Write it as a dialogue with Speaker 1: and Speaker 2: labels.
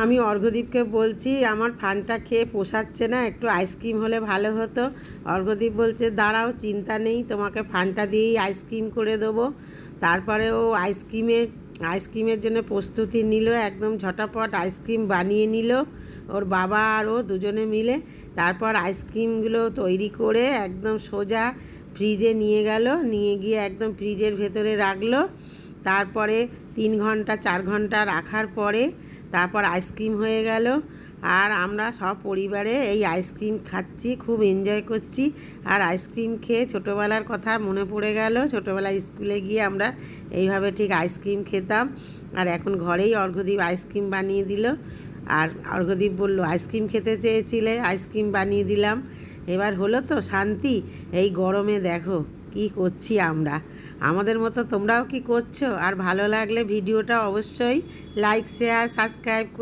Speaker 1: আমি অর্ঘ্যদীপকে বলছি আমার ফানটা খেয়ে পোষাচ্ছে না, একটু আইসক্রিম হলে ভালো হতো। অর্ঘ্যদীপ বলছে দাঁড়াও, চিন্তা নেই, তোমাকে ফানটা দিয়েই আইসক্রিম করে দেবো। তারপরে ও আইসক্রিমের জন্য প্রস্তুতি নিল, একদম ঝটাপট আইসক্রিম বানিয়ে নিল ওর বাবা আর ও দুজনে মিলে। তারপর আইসক্রিমগুলো তৈরি করে একদম সোজা ফ্রিজে নিয়ে গেল, নিয়ে গিয়ে একদম ফ্রিজের ভেতরে রাখলো। তারপরে 3 ঘন্টা 4 ঘন্টা রাখার পরে তারপর আইসক্রিম হয়ে গেল। আর আমরা সব পরিবারে এই আইসক্রিম খাচ্ছি, খুব এনজয় করছি। আর আইসক্রিম খেয়ে ছোটোবেলার কথা মনে পড়ে গেল। ছোটোবেলায় স্কুলে গিয়ে আমরা এইভাবে ঠিক আইসক্রিম খেতাম। আর এখন ঘরেই অর্ঘ্যদীপ আইসক্রিম বানিয়ে দিল। আর অর্ঘ্যদীপ বলল আইসক্রিম খেতে চেয়েছিলে, আইসক্রিম বানিয়ে দিলাম। এবার হলো তো শান্তি। এই গরমে দেখো কি করছি আমরা। আমাদের মতো তোমরাও কি করছো? আর ভালো লাগলে ভিডিওটা অবশ্যই লাইক শেয়ার সাবস্ক্রাইব